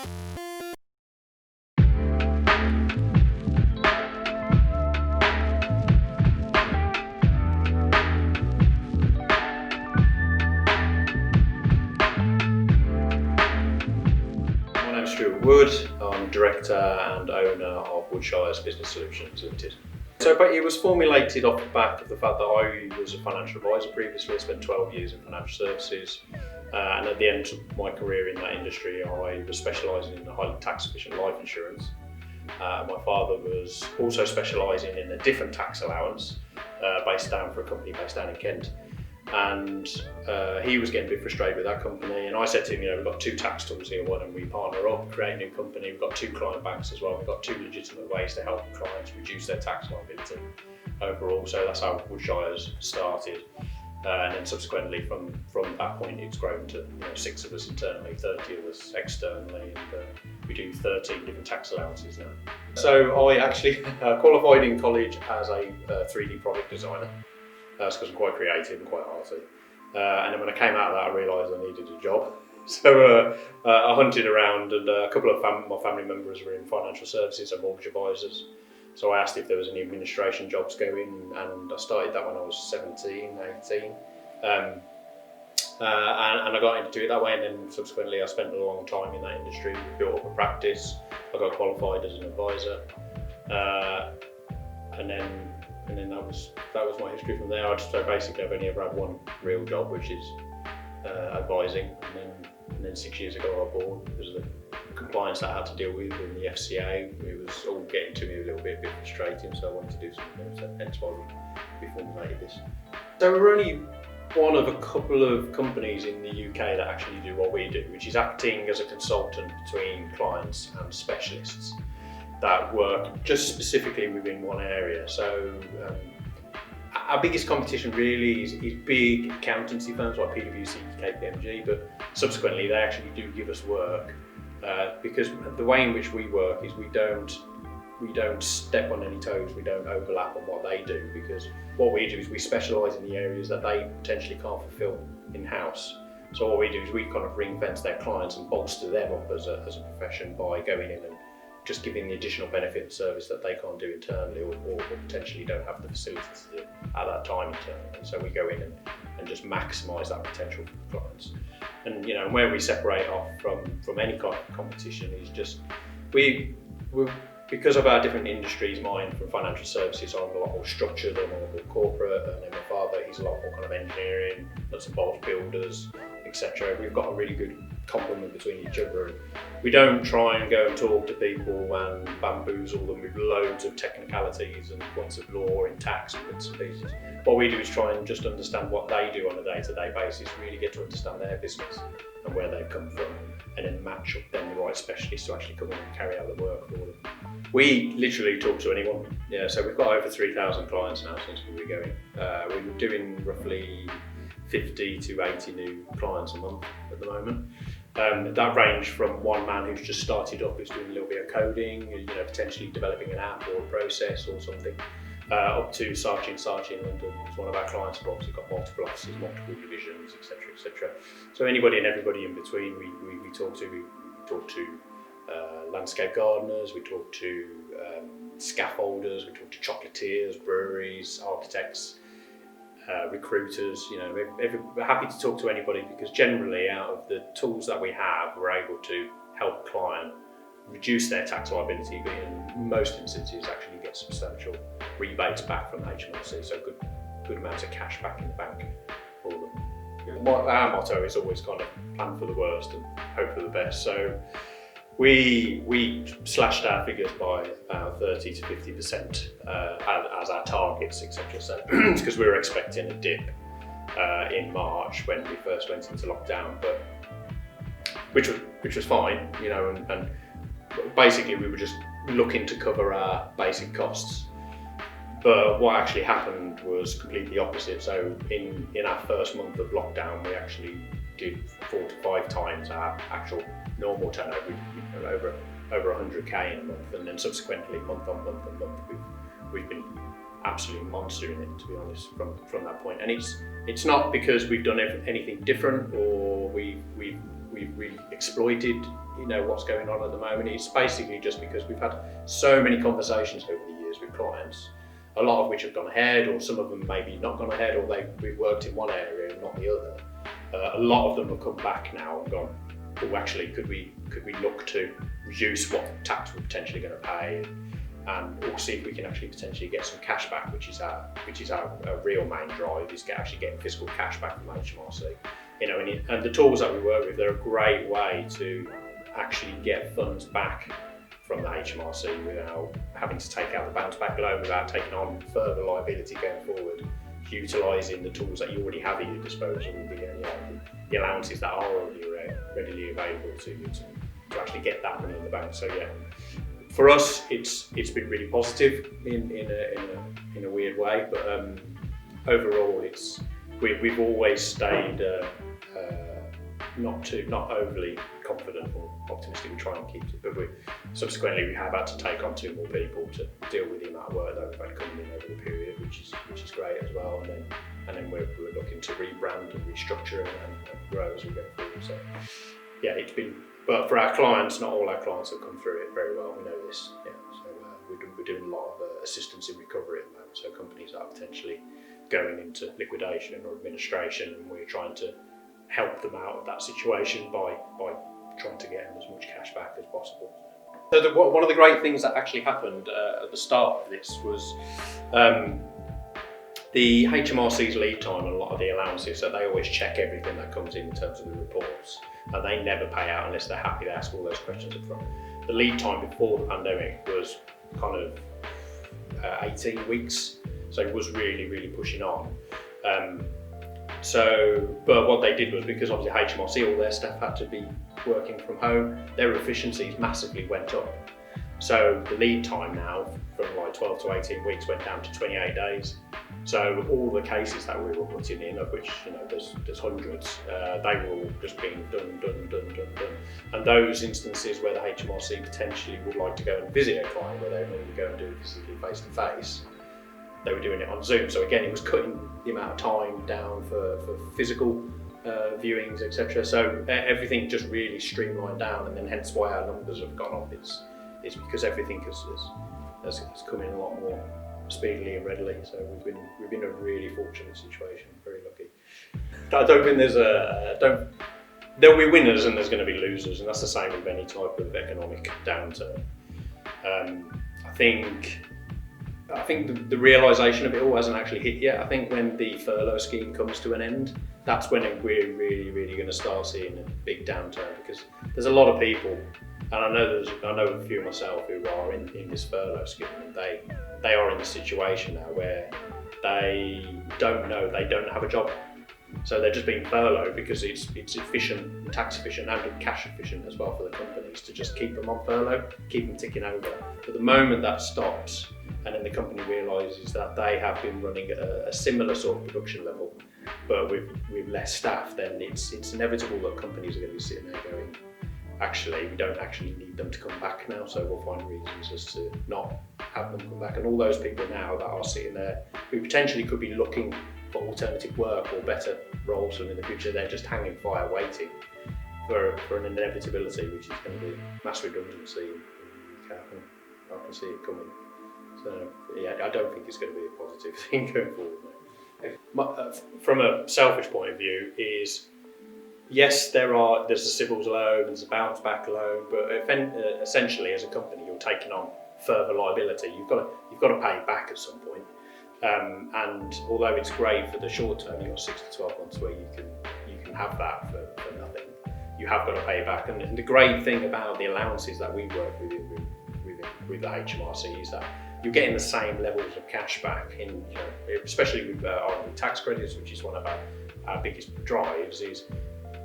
My name's Stuart Wood. I'm Director and Owner of Woodshires Business Solutions Limited. So it was formulated off the back of the fact that I was a financial advisor previously. I spent 12 years in financial services, and at the end of my career in that industry I was specialising in the highly tax efficient life insurance. My father was also specialising in a different tax allowance based down for a company based down in Kent. And he was getting a bit frustrated with that company, and I said to him, we've got two tax tools here. Why don't we partner up, create a new company? We've got two client banks as well. We've got two legitimate ways to help clients reduce their tax liability overall. So that's how Woodshires started, and then subsequently from that point it's grown to 6 of us internally, 30 of us externally, and we do 13 different tax allowances now. So I actually qualified in college as a 3D product designer. That's because I'm quite creative and quite arty. And then when I came out of that, I realised I needed a job. So I hunted around, and a couple of my family members were in financial services and mortgage advisors. So I asked if there was any administration jobs going, and I started that when I was 17, 18. And I got into it that way, and then subsequently I spent a long time in that industry, built up a practice. I got qualified as an advisor. And then that was my history from there. So basically I've only ever had one real job, which is advising, and then 6 years ago I was bored because of the compliance that I had to deal with in the FCA. It was all getting to me a little bit frustrating, so I wanted to do something else, so hence why we formulated this. So we're only one of a couple of companies in the UK that actually do what we do, which is acting as a consultant between clients and specialists that work just specifically within one area. So our biggest competition really is big accountancy firms like PwC, KPMG, but subsequently they actually do give us work because the way in which we work is we don't step on any toes, we don't overlap on what they do, because what we do is we specialise in the areas that they potentially can't fulfil in-house. So what we do is we kind of ring fence their clients and bolster them up as a profession by going in and just giving the additional benefit and service that they can't do internally, or potentially don't have the facilities to do at that time internally. So we go in and just maximise that potential for clients. And where we separate off from any kind of competition is just we because of our different industries. Mine from financial services, I'm a lot more structured, I'm a lot more corporate, and then my father, he's a lot more kind of engineering, nuts and bolts builders, etc. We've got a really good complement between each other, and we don't try and go and talk to people and bamboozle them with loads of technicalities and points of law in tax and bits and pieces. What we do is try and just understand what they do on a day-to-day basis, really get to understand their business and where they've come from, and then match up then the right specialists to actually come in and carry out the work for them. We literally talk to anyone. So we've got over 3,000 clients now since we were going. We're doing roughly 50 to 80 new clients a month at the moment. That range from one man who's just started up, who's doing a little bit of coding, potentially developing an app or a process or something, up to Sarchi in London, who's one of our clients, but obviously got multiple offices, multiple divisions, etc., etc. So anybody and everybody in between, we talk to. We talk to landscape gardeners, we talk to scaffolders, we talk to chocolatiers, breweries, architects, recruiters. We're happy to talk to anybody, because generally out of the tools that we have, we're able to help a client reduce their tax liability, but in most instances actually get substantial rebates back from HMRC, so good amounts of cash back in the bank for them. Our motto is always kind of plan for the worst and hope for the best. So we slashed our figures by about 30 to 50% as our targets, etc. So it's because we were expecting a dip in March when we first went into lockdown, but which was fine, and basically we were just looking to cover our basic costs. But what actually happened was completely opposite. So in our first month of lockdown, we actually did 4 to 5 times our actual normal turnover, over 100k in a month, and then subsequently month on month we've been absolutely monstering it, to be honest, from that point. And it's not because we've done anything different, or we've we've really exploited, what's going on at the moment. It's basically just because we've had so many conversations over the years with clients, a lot of which have gone ahead, or some of them maybe not gone ahead, or we've worked in one area and not the other. A lot of them have come back now and gone, oh, actually, could we look to reduce what tax we're potentially going to pay, and we'll see if we can actually potentially get some cash back, which is our real main drive, is actually getting fiscal cash back from HMRC. And the tools that we work with, they're a great way to actually get funds back from the HMRC without having to take out the bounce back loan, without taking on further liability going forward, utilising the tools that you already have at your disposal, the allowances that are already readily available to you to actually get that money in the bank. So yeah, for us, it's been really positive in a weird way, but overall, we've always stayed not overly confident or optimistic. We try and keep it, but subsequently we have had to take on 2 more people to deal with the amount of work that we've had coming in over the period, which is great as well. And then we're looking to rebrand and restructure and grow as we go forward. So yeah, but for our clients, not all our clients have come through it very well. We know this. Yeah, so we're doing a lot of assistance in recovery at the moment. So companies that are potentially going into liquidation or administration, and we're trying to help them out of that situation by trying to get them as much cash back as possible. So one of the great things that actually happened at the start of this was the HMRC's lead time on a lot of the allowances. So they always check everything that comes in terms of the reports, and they never pay out unless they're happy. They ask all those questions up front. The lead time before the pandemic was kind of 18 weeks, so it was really pushing on. But what they did was, because obviously HMRC, all their staff had to be working from home, their efficiencies massively went up. So the lead time now from like 12 to 18 weeks went down to 28 days. So all the cases that we were putting in, of which there's hundreds, they were all just being done. And those instances where the HMRC potentially would like to go and visit a client, where they would normally go and do it physically face to face, they were doing it on Zoom. So again, it was cutting the amount of time down for physical viewings, etc. So everything just really streamlined down, and then hence why our numbers have gone up. It's because everything has come in a lot more speedily and readily. So we've been in a really fortunate situation, very lucky. I don't think there'll be winners and there's going to be losers, and that's the same with any type of economic downturn. I think the realisation of it all hasn't actually hit yet. I think when the furlough scheme comes to an end, that's when we're really going to start seeing a big downturn, because there's a lot of people, and I know a few myself, who are in this furlough scheme, and they are in the situation now where they don't have a job. So they're just being furloughed because it's efficient, tax efficient and cash efficient as well for the companies to just keep them on furlough, keep them ticking over. But the moment that stops, and then the company realises that they have been running at a similar sort of production level, but with less staff, then it's inevitable that companies are going to be sitting there going, actually, we don't actually need them to come back now, so we'll find reasons as to not have them come back. And all those people now that are sitting there, who potentially could be looking for alternative work or better roles for them in the future, they're just hanging fire waiting for an inevitability, which is going to be mass redundancy in the UK. I can see it coming. So yeah, I don't think it's going to be a positive thing going forward. From a selfish point of view, is yes, there's a civils loan, there's a bounce back loan, but essentially as a company you're taking on further liability. You've got to pay it back at some point. And although it's great for the short term, you've got 6 to 12 months where you can have that for nothing. You have got to pay back. And the great thing about the allowances that we work with the HMRC is that you're getting the same levels of cash back, especially with R&D tax credits, which is one of our biggest drives. Is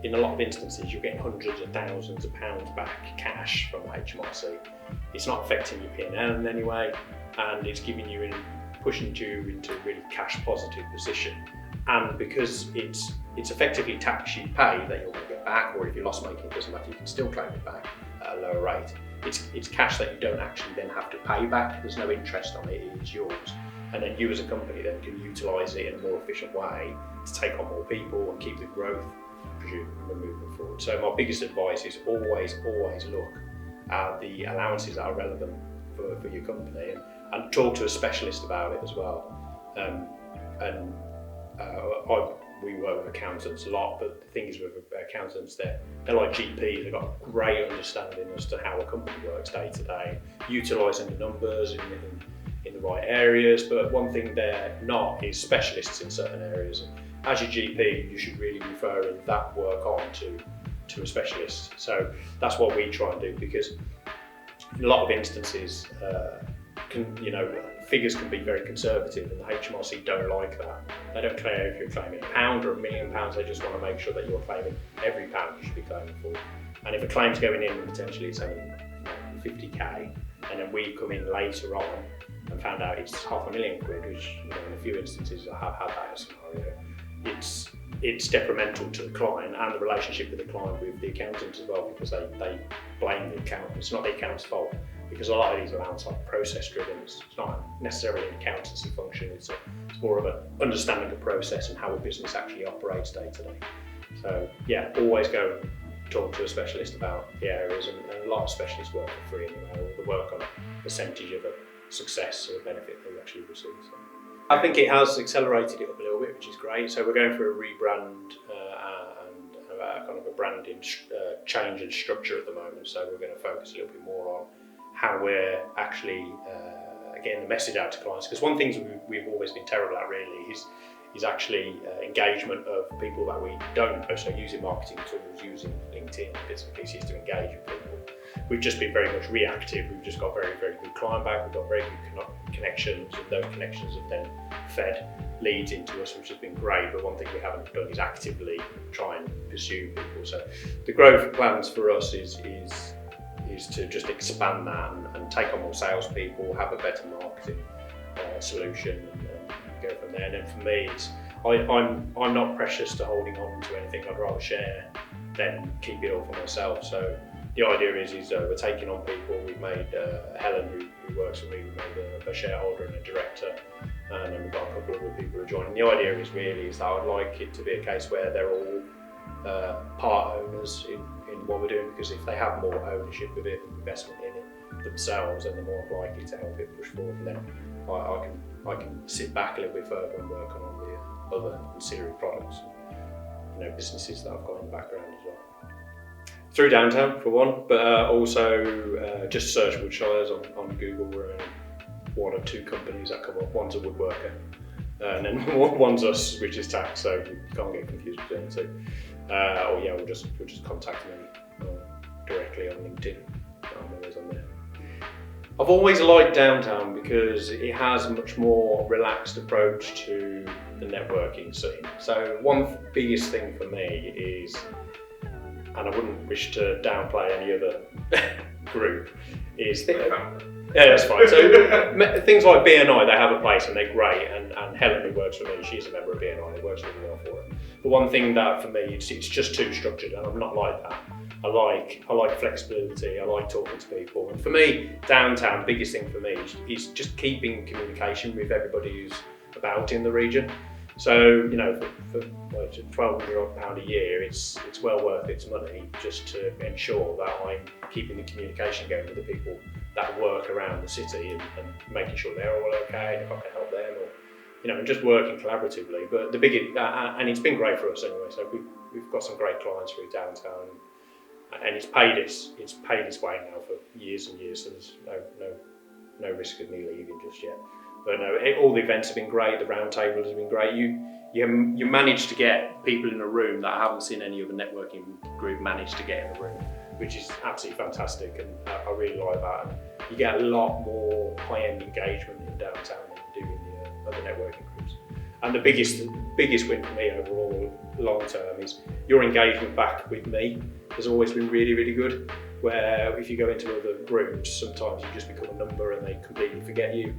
in a lot of instances you're getting hundreds of thousands of pounds back cash from the HMRC. It's not affecting your P&L in any way, and it's pushing you into a really cash positive position. And because it's effectively tax you pay that you're going to get back, or if you're loss making, it doesn't matter, you can still claim it back at a lower rate. It's cash that you don't actually then have to pay back. There's no interest on it, it's yours. And then you as a company then can utilise it in a more efficient way to take on more people and keep the growth presume, when moving forward. So my biggest advice is always look at the allowances that are relevant for your company, and talk to a specialist about it as well. We work with accountants a lot, but the thing is with accountants, they're like GPs. They've got a great understanding as to how a company works day to day, utilising the numbers in the right areas. But one thing they're not is specialists in certain areas. As your GP, you should really be referring that work on to a specialist. So that's what we try and do, because in a lot of instances, figures can be very conservative, and the HMRC don't like that. They don't care if you're claiming £1 or £1 million. They just want to make sure that you're claiming every pound you should be claiming for. And if a claim's going in, potentially it's only 50k, and then we come in later on and found out it's £500,000, which in a few instances I have had that scenario. It's detrimental to the client and the relationship with the client with the accountant as well, because they blame the accountant. It's not the accountant's fault, because a lot of these allowances are process driven. It's not necessarily an accountancy function. It's more of an understanding of process and how a business actually operates day to day. So yeah, always go talk to a specialist about the areas, and a lot of specialists work for free anyway, or they work on a percentage of a success or a benefit they actually receive. So I think it has accelerated it up a little bit, which is great. So we're going through a rebrand and kind of a branding change and structure at the moment. So we're going to focus a little bit more on how we're actually getting the message out to clients. Because one thing we've always been terrible at really is actually engagement of people that we don't know. So using marketing tools, using LinkedIn, bits and pieces to engage with people. We've just been very much reactive. We've just got very, very good client back. We've got very good connections, and those connections have then fed leads into us, which has been great. But one thing we haven't done is actively try and pursue people. So the growth plans for us is to just expand that and take on more salespeople, have a better marketing solution, and go from there. And then for me, I'm not precious to holding on to anything. I'd rather share than keep it all for myself. So the idea is we're taking on people. We've made Helen, who works for me, we made a shareholder and a director, and then we've got a couple of other people who are joining. The idea is that I'd like it to be a case where they're all part owners in what we're doing, because if they have more ownership of it, investment in it themselves, then they're more likely to help it push forward. And then I can sit back a little bit further and work on all the other ancillary products, businesses that I've got in the background as well. Through Downtown for one, but also just search Woodshires on Google. We're in one or two companies that come up. One's a woodworker, and then one's us, which is tax. So you can't get confused between the two. We'll just contact me directly on LinkedIn. I'm always on there. I've always liked Downtown because it has a much more relaxed approach to the networking scene. So one biggest thing for me is, and I wouldn't wish to downplay any other group, is yeah, that's fine. So things like BNI, they have a place and they're great, and Helen, who works for me, she's a member of BNI, it works really well for her. But one thing that for me, it's just too structured, and I'm not like that. I like flexibility, I like talking to people. And for me, Downtown, the biggest thing for me is just keeping communication with everybody who's about in the region. So, for £1,200 a year, it's well worth its money just to ensure that I'm keeping the communication going with the people that work around the city, and making sure they're all okay, and if I can help them, or and just working collaboratively. But the biggest, and it's been great for us anyway. So we've got some great clients through Downtown, and it's paid its way now for years and years. So there's no risk of me leaving just yet. But no, all the events have been great. The round tables have been great. You manage to get people in a room that I haven't seen any other networking group manage to get in the room, which is absolutely fantastic, and I really like that. And you get a lot more high-end engagement in Downtown than you do in the other networking groups. And the biggest win for me overall, long term, is your engagement back with me has always been really, really good. Where if you go into other groups, sometimes you just become a number and they completely forget you.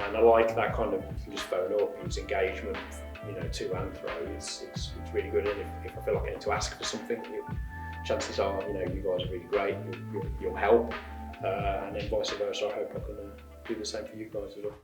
And I like that kind of, you can just phone up, use engagement, to and fro. It's really good. And if I feel like I need to ask for something, chances are, you guys are really great. You'll help, and then vice versa. I hope I can do the same for you guys as well.